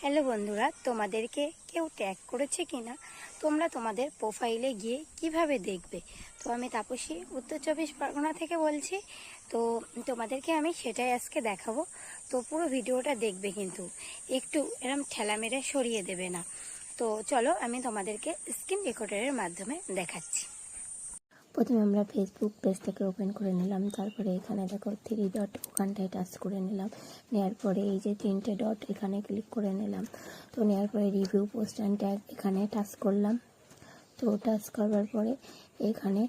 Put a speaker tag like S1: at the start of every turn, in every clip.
S1: Hello বন্ধুরা, তোমাদেরকে কেউ ট্যাগ করেছে কিনা তোমরা তোমাদের প্রোফাইলে গিয়ে কিভাবে দেখবে? তো আমি তাপসী উত্তর 24 পরগনা থেকে বলছি। তো তোমাদেরকে আমি সেটাই আজকে দেখাবো। তো পুরো ভিডিওটা দেখবে, কিন্তু একটু এরম ঠেলা মেরে সরিয়ে দেবে না। তো চলো আমি তোমাদেরকে স্ক্রিন রেকর্ডারের মাধ্যমে দেখাচ্ছি।
S2: প্রথমে আমরা ফেসবুক পেজটাকে ওপেন করে নিলাম। তারপরে এখানে দেখো 3 ডট, ওখানটায় টাচ করে নিলাম। নেওয়ার পরে এই যে 3টে ডট, এখানে ক্লিক করে নিলাম। তো নেওয়ার পরে রিভিউ, পোস্ট অ্যান্ড ট্যাগ, এখানে টাচ করলাম। তো টাচ করবার পরে এখানে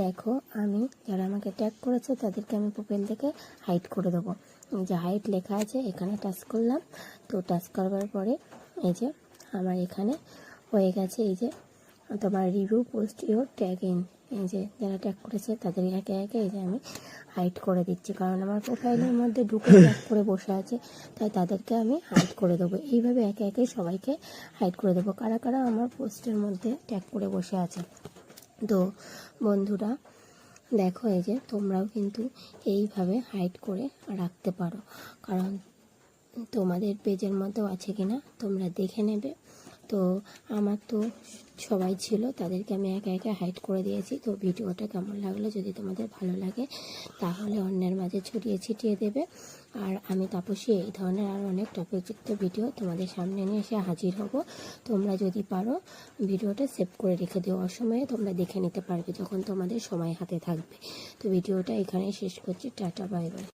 S2: দেখো আমি যারা আমাকে ট্যাগ করেছে তাদেরকে আমি প্রোফাইল থেকে হাইড করে দেবো। এই যে হাইড লেখা আছে, এখানে টাচ করলাম। তো টাচ করবার পরে এই যে আমার এখানে হয়ে গেছে এই যে তোমার review, post your tag in. এই যে যারা ট্যাগ করেছে তাদের একে একে এই যে আমি হাইড করে দিচ্ছি, কারণ আমার প্রোফাইলের মধ্যে ঢুকে ট্যাগ করে বসে আছে, তাই তাদেরকে আমি হাইড করে দেবো। এইভাবে একে একে সবাইকে হাইড করে দেবো কারা কারা আমার পোস্টের মধ্যে ট্যাগ করে বসে আছে। তো বন্ধুরা দেখো, এই যে তোমরাও কিন্তু এইভাবে হাইড করে রাখতে পারো, কারণ তোমাদের পেজের মধ্যেও আছে কিনা তোমরা দেখে নেবে। তো আমার তো সবাই ছিল, তাদেরকে আমি একে একে হাইড করে দিয়েছি। তো ভিডিওটা কেমন লাগলো, যদি তোমাদের ভালো লাগে তাহলে অন্যের মাঝে ছড়িয়ে ছিটিয়ে দেবে। আর আমি তাপসী এই ধরনের আর অনেক টপিকযুক্ত ভিডিও তোমাদের সামনে নিয়ে এসে হাজির হব। তোমরা যদি পারো ভিডিওটা সেভ করে রেখে দিও, অসময়ে তোমরা দেখে নিতে পারবে যখন তোমাদের সময় হাতে থাকবে। তো ভিডিওটা এখানেই শেষ করছি। Tata, bye bye.